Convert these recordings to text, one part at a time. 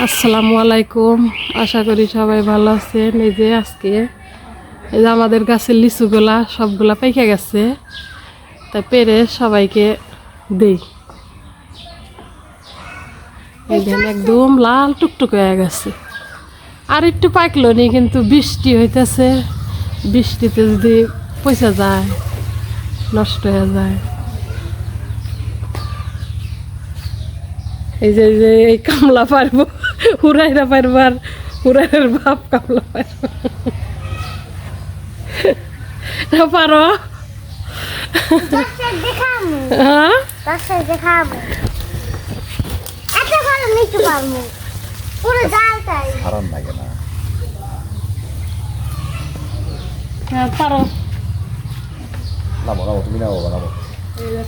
আসসালামু আলাইকুম, আশা করি সবাই ভালো আছেন। এই যে আজকে এই যে আমাদের গাছের লিচুগুলা সবগুলা পাইকে গেছে, তাই পেরে সবাইকে দেই। এই যে একদম লাল টুকটুক হয়ে গেছে, আর একটু পাকলো নি, কিন্তু বৃষ্টি হইতেছে, বৃষ্টিতে যদি পয়সা যায় নষ্ট হয়ে যায়। এই যে এই কামলা পারবো, হুরাইরা পারবো, আর হুরাইরার বাপ কামলা পারবো। পারো? পারো?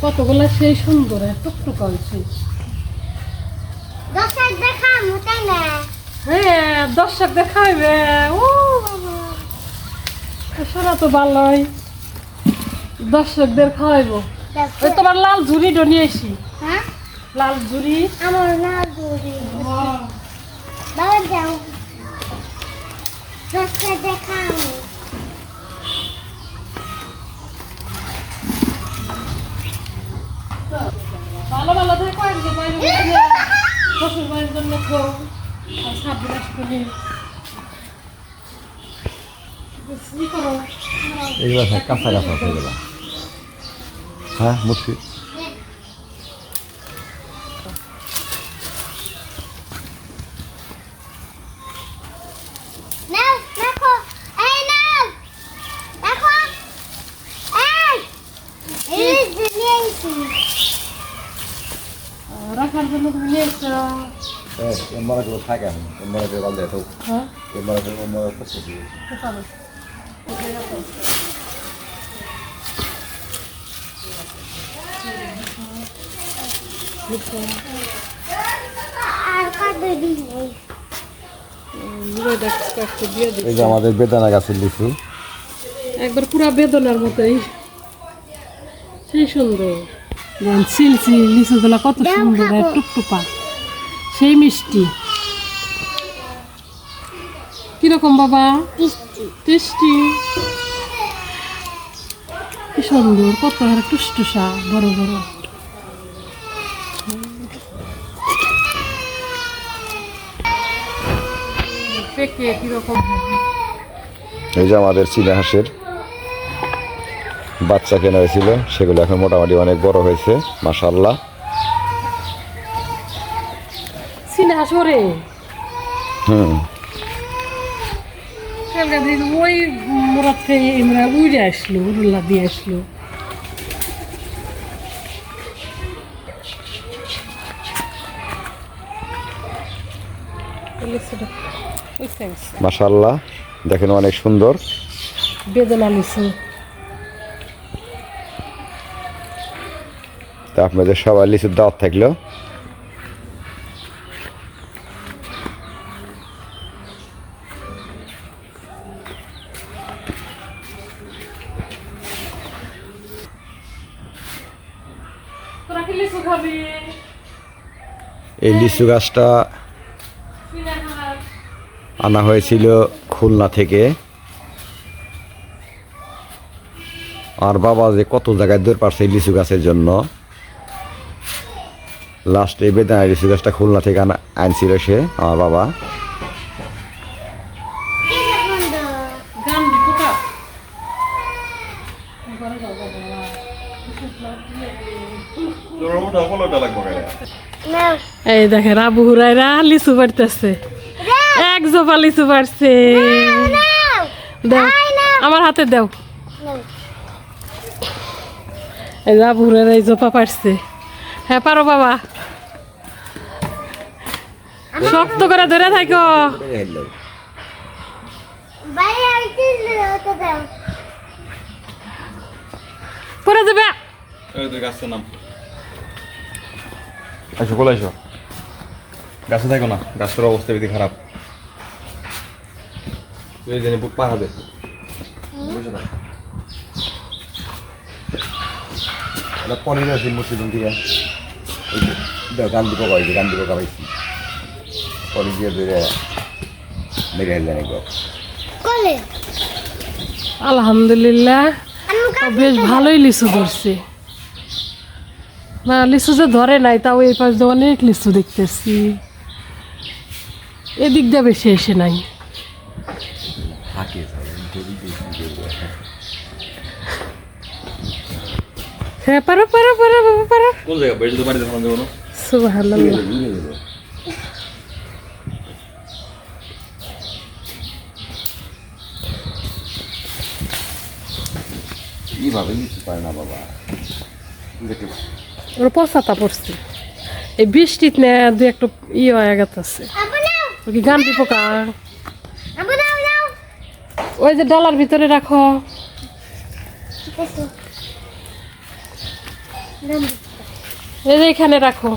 কতগুলা সেই সুন্দর টুকটুক হয়েছে। হ্যাঁ, দর্শক দেখাইবে। ও শোনা তো ভালোই, দর্শকদের খাওয়াইবো। ওই তোমার লাল ঝুড়ি নিয়ে এসি। লাল ঝুড়ি, আমার লাল ঝুড়ি। বাবা যাও, দর্শক দেখাও। ভালো ভালো দেখো, একজন শ্বশুর বাড়ির জন্য সাবধান আসবে। এগুলো কাঁচা কাঁচা সেগুলো। হ্যাঁ মুক্তি রাখার জন্য তুমি নিয়েছ। মরাগুলো থাকে এখন মরাগুলো বাদ দেয় তো। হ্যাঁ মরাগুলো মরা করছে এই যে আমাদের বেদানা গাছের লিচু, একবার পুরা বেদনার মতোই, সেই সুন্দর সিলসি লিচুগুলা, কত সুন্দর টুকটুপা, সেই মিষ্টি। কিরকম বাবা? টেস্টি, কি সুন্দর, কত আর টুসটুসা বড় বড়। পেকে কিরকম। এই যে আমাদের চীনা হাঁসের বাচ্চা কেনা হয়েছিল, সেগুলো এখন মোটামুটি অনেক বড় হয়েছে, মাশাআল্লাহ। চীনা হাঁস ওরে, ওই মোরাত থেকে আমরা উড়ে আসলো, উড়লা দিয়ে আসলো। মাশাআল্লাহ, দেখেন অনেক সুন্দর বেদনা লিচু। তা আপনাদের সবাই লিচুর দাওয়াত থাকলো। এই লিচু গাছটা আনা হয়েছিল খুলনা থেকে। আর বাবা যে কত জায়গায় দৌড় পারছে এই লিচু গাছের জন্য, লাস্টে বেদানা লিচু গাছটা খুলনা থেকে আনছিল সে, আমার বাবা। এই দেখে আবু হুরায়রা লিচু পারতেছে, এক জোপা লিচু পারছে। আমার হাতে দাও। এই যে আবু হুরায়রা এই জোপা পারছে। হ্যাঁ পারো বাবা, শক্ত করে ধরে থাকো। পরে যাবে। আইসো কোলে আইসো, গাছে থাকো না, গাছের অবস্থা বেশি খারাপ। তুই জানি বুক পাহাড়ে পনির আছে মুসলিম দিয়ে গান্ধী পোকা হয়েছে গান্ধী পোকা পাইছি পনির দিয়ে ধরে মেরে হেললেন একবার আলহামদুলিল্লাহ বেশ ভালোই লিচু ধরছে না লিচু যে ধরে নাই তাও এই পাশ দিয়ে অনেক লিচু দেখতেছি এদিক দিয়ে বেশি এসে নাই থাকে হ্যাঁ পারো পারো পারো বাবা পারো কোন জায়গা বেশ তো বাড়িতে ফোন দেবো না সুবহানাল্লাহ এইভাবে নিতে পারে না বাবা দেখতে ওর পচাতা পড়ছে এই বৃষ্টিত না দু একটু হয়ে গেছে কি গান্ধী পোকা ওই যে ডালার ভিতরে রাখো এই যে এখানে রাখো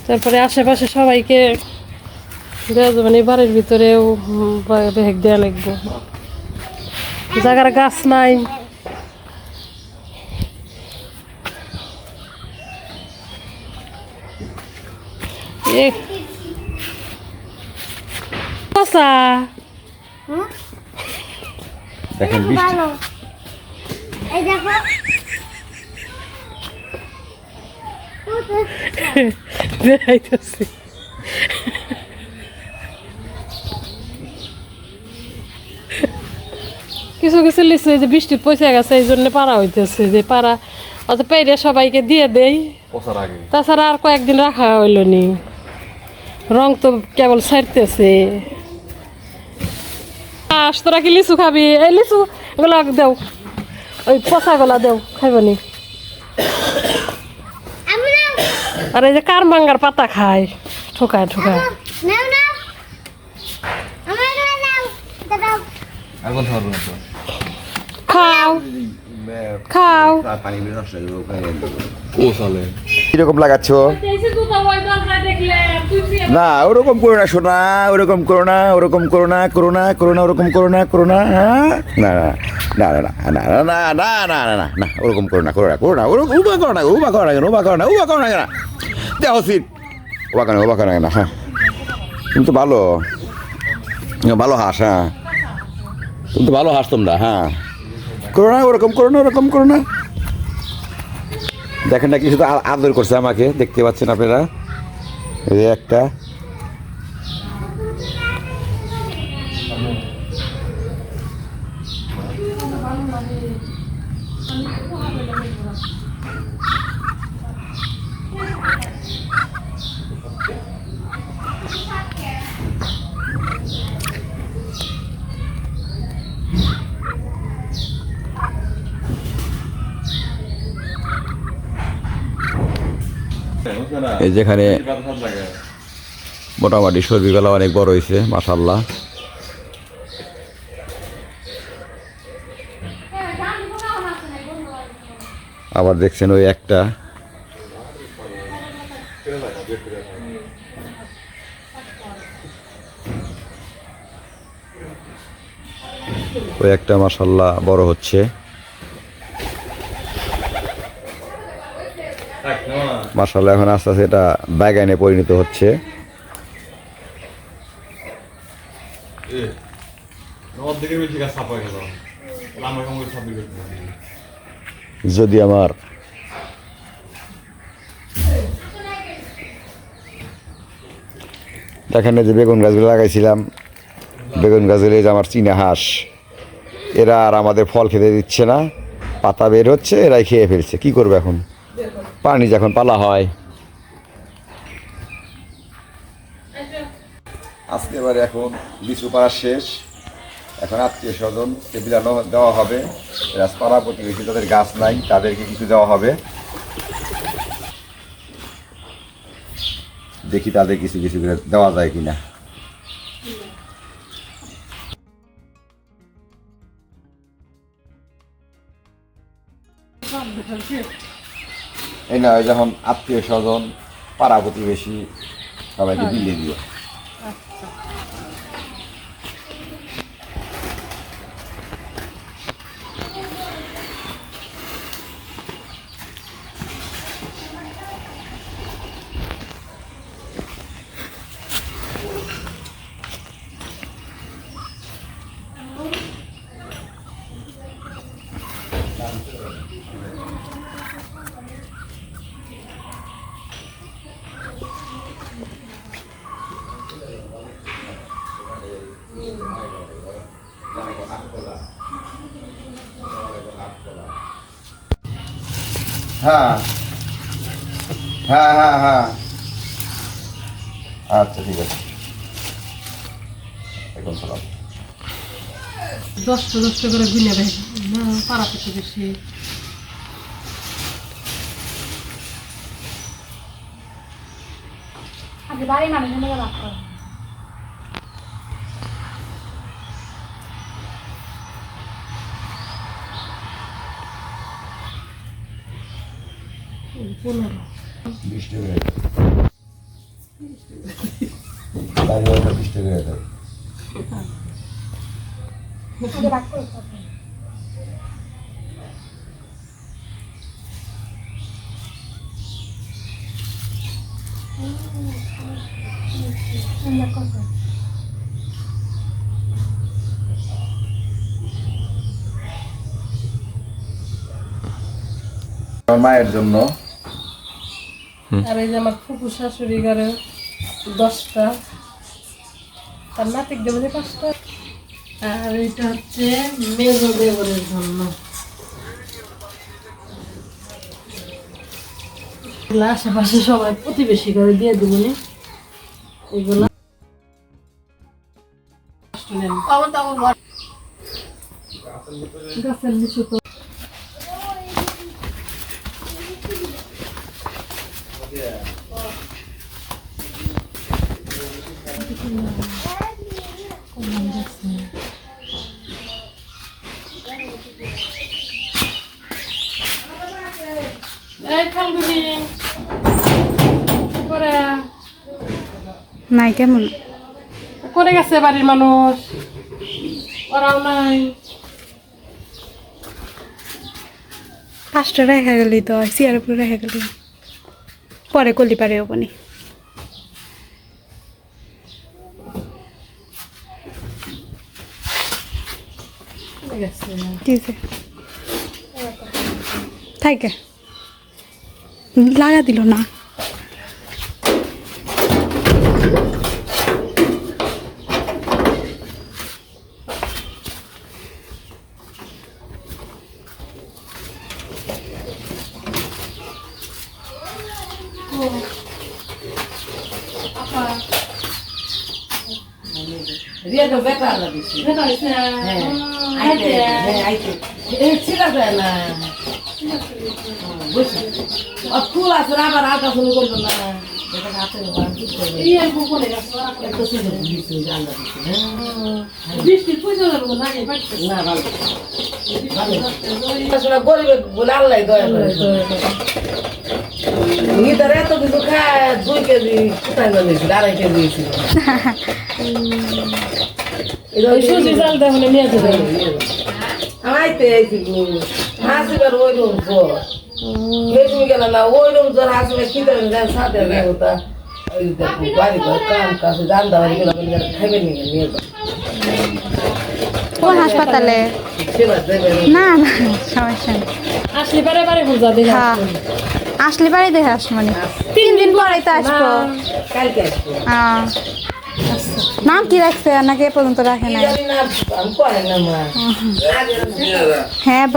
তারপরে আশেপাশে সবাইকে দেওয়া যাবে না, এই বাড়ির ভিতরেও ব্যাগ দেওয়া লাগবে জায়গার গাছ নাই পচা দেখেন বৃষ্টি দেখাইতেছি কিছু কিছু লিচু এই যে বৃষ্টি পয়সা গেছে এই জন্য পাড়া হইতেছে যে পাড়া অত পেরে সবাইকে দিয়ে দেই পচার আগে তাছাড়া আর কয়েকদিন রাখা হইল নি রং তো কেবল ছাড়তেছে আস তোরা কি লিচু খাবি এই লিচু গুলা দেও ওই পচা গুলা দেও খাইবনি আর এই যে কারমাঙ্গার পাতা খায় ঠোকায় ঠোকায় আর কোন খাবার না তো খাও খাও পানি নষ্ট হয়ে যাবে ওখানে ও সালে কিরকম লাগাচ্ছ না ওরকম করো না শোনা ওরকম করো না ওরকম করো না করো না করো না ওরকম করো না করো না হ্যাঁ না না না না না না না না না না না ওরকম করো না করো না করো না ওরকম উবা করো না উবা করো না কেন উবা করো না উবা করো না কেন দেখো সিট উবা করো না হ্যাঁ তুমি তো ভালো ভালো হাস হ্যাঁ তুমি তো ভালো হাস তোমরা হ্যাঁ করো না ওরকম করো না ওরকম করো না দেখেন না কিছু তো আদর করছে আমাকে দেখতে পাচ্ছেন আপনারা এই একটা এই যেখানে মোটামুটি সর্বিগুলো অনেক বড় হয়েছে মাশাআল্লাহ আবার দেখছেন ওই একটা ওই একটা মাশাআল্লাহ বড় হচ্ছে মাশাআল্লাহ এখন আস্তে আস্তে এটা বাগানে পরিণত হচ্ছে যদি আমার দেখেন যে বেগুন গাছগুলো লাগাইছিলাম বেগুন গাছগুলো যে আমার চীনা হাঁস এরা আর আমাদের ফল খেতে দিচ্ছে না পাতা বের হচ্ছে এরাই খেয়ে ফেলছে কি করবে এখন পানি যখন পালা হয় আজকে এবারে এখন লিচু পাড়া শেষ এখন আত্মীয় স্বজনকে বিলানো দেওয়া হবে এরা পাড়া প্রতিবেশী তাদের গাছ নাই তাদেরকে কিছু দেওয়া হবে দেখি তাদের কিছু কিছু করে দেওয়া যায় কিনা এই না যখন আত্মীয় স্বজন পাড়া প্রতিবেশী সবাইকে বিলিয়ে দিও হ্যাঁ হ্যাঁ হ্যাঁ হ্যাঁ আচ্ছা ঠিক আছে এখন সালাম 10টা করে গুনে দেয় না পাড়া থেকে বেশি আগে বাড়ি মানুষের ভাগ করে পনেরো 20 টাকা দাঁড়িয়ে 20 টাকা দাও আগে ভাগ করে থাকে আমার মায়ের জন্য আর এই যে আমার ফুপু শাশুড়ি ঘরে 10টা তার নাতিক দেবো 5টা আর এটা হচ্ছে মেজো দেবরের জন্য এগুলো আশেপাশে সবাই প্রতিবেশী করে দিয়ে দেবো নি এগুলো গাছের লিচু তো নাই কেমন করে গেছে বাড়ির মানুষ ওরাও নাই 5টা রেখে গেলি তো চেয়ার উপরে রেখে গেলি পরে করলি পারে ওপনি গেছে ঠিক আছে থাকে লাগা দিল না রিয়া তো বেকার লাগিছে বেকার হইছে হ্যাঁ আইতে এই ছিলা যায় না বুঝছি আর ফুল আছে আবার আলকা ফুল করলো না এটা হাতে এই আর কোনে গেছে আর তো সিজে দিছে জানলা দিছে বৃষ্টি পয়সা দেব না আগে পাচ্ছে না ভালো আসলে গরিব বলে আল্লাহ দয়া করে নিতে এত কিছু খায় 2 কেজি কোথায় নিয়েছিল 2.5 কেজি দিয়েছিল সুজি জাল দেখলে নিয়ে যেতে আইতে আইছিল হাসিবার ওই রুম জ্বর বেশি গেল না ওই রুম জ্বর হাসিবার কি দেবেন যান সাথে ওটা ওই বাড়ি কাম কাছে জান দেওয়ার গেল খাইবে নিয়ে নিয়ে যাও কোন হাসপাতালে সেবা দেবে না না সমস্যা নেই আসলে বারে বারে বুঝা দেয় হ্যাঁ আসলে বাড়ি দেখে আসবো মানে 3 দিন পরে তো আসবো কালকে আসবো নাম কি রাখছে নাকি এ পর্যন্ত রাখে নাই জানি না আমি কয় না মা হ্যাঁ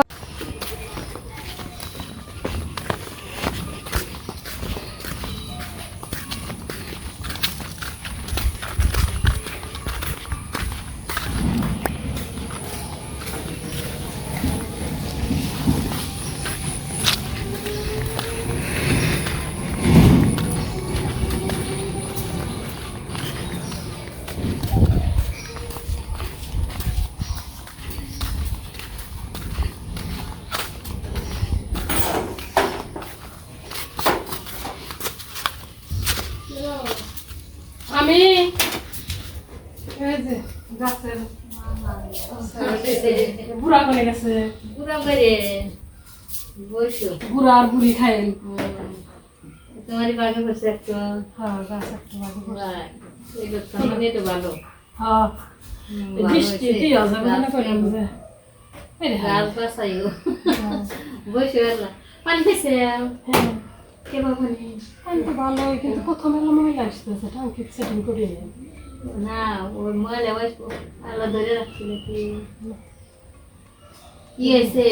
আমি এই যে গাছের বুড়া করে গেছে পুরা করে বসো বুড়া আর বুড়ি খাই তোমার বাগে বসে একটু হ্যাঁ গাছ একটু বাকি বুড়া এটা সামনে তো ভালো হ্যাঁ বৃষ্টি দিয়ে যাবে না করলাম যে এই রে, গাছ বাসাইও বসে এলা পানি খেয়েছে হ্যাঁ কেবা পানি পানি তো ভালোই, কিন্তু প্রথমে এলো মহিলা আসতেছে টাঙ্কি সেটিং করে। না ওই ময়লা বসবো আল্লাহ ধরে রাখছিল কি হয়েছে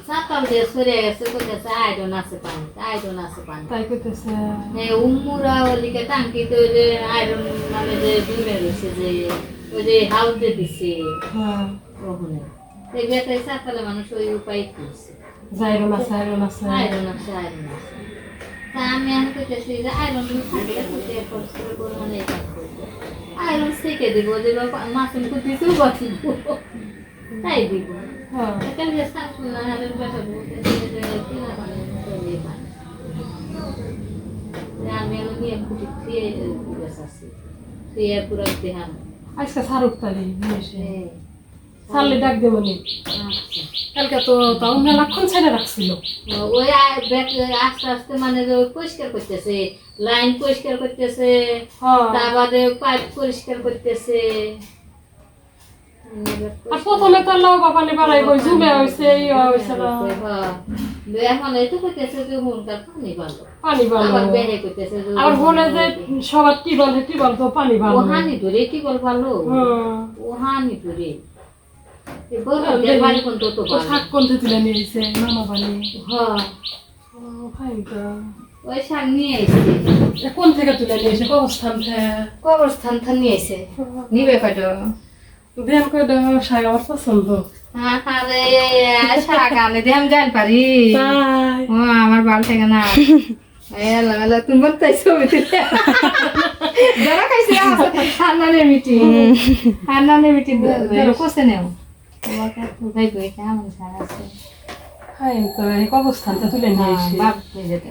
চাপাল দিয়ে সরে গেছে কোথায় আয়রন আছে পানি আয়রন আছে পানি তাই করতেছে। হ্যাঁ উম্মুরা ওলিকে টাঙ্কিতে ওই যে আয়রন মানে যে জমে রয়েছে যে ওই যে হাউস দিয়ে দিচ্ছে হ্যাঁ ওখানে এই বেটায় চাপালে মানুষ ওই উপায় করছে আয়রন আছে, আয়রন আছে। আয়রন আছে আয়রন আছে তা আমি এখন করতেছি যে আয়রন থাকলে কোথায় পরিষ্কার করে মানে এই কাজ করবো আয়রন সেকে দিব যে মাছের কুটিতেও বাঁচিব তাই দিব হ্যাঁ এখানে যে শাশুড়ি না হারের বেটা বলতেছে যে কিনা পানি তৈরি পানি আমি এখন নিয়ে কুটি খেয়ে বসাচ্ছি খেয়ে পুরো দেহাম আজকে সারুক তালি এসে সারলে ডাক দেবো নি। কালকে তো তাও মেলাক্ষণ ছেড়ে রাখছিল। ওই আস্তে আস্তে মানে যে ওই পরিষ্কার করতেছে লাইন পরিষ্কার করতেছে হ্যাঁ তারপরে পাইপ পরিষ্কার করতেছে আর প্রথমে তো লাউ বাপানি বাড়াই বই জুমে হয়েছে এই হয়েছে না এখন এই তো করতেছে যে হুনকার পানি ভালো পানি ভালো। আবার বেহে করতেছে যে আর বলে যে সবার টিবল তো পানি ভালো। ও হানি ধরে কি বল ভালো হ্যাঁ ও হানি ধরে বাড়ি কোন তো ও শাক কোনতে তুলে নিয়েছে মামা বানি। হ্যাঁ খাই তো ওই শাক নিয়ে এসেছে কোন থেকে তুলে নিয়েছে কবস্থান থেকে। কবরস্থান থান নিয়ে এসে নিবে কয়টা ধ্যান করে শাক আমার পছন্দ। আরে শাক আনে দিয়ে আমি জান পারি তাই ও আমার বাল থেকে না এলা এলা তুমি বলতেছো যারা খাইছে হান্নানের মিটি হান্নানের মিটি কোসে নেও তোমাকে ভাই বই কেমন শাক আছে খাই তো এই কবস্থানটা তুলে নিয়েছে। বাপ হয়ে যেতে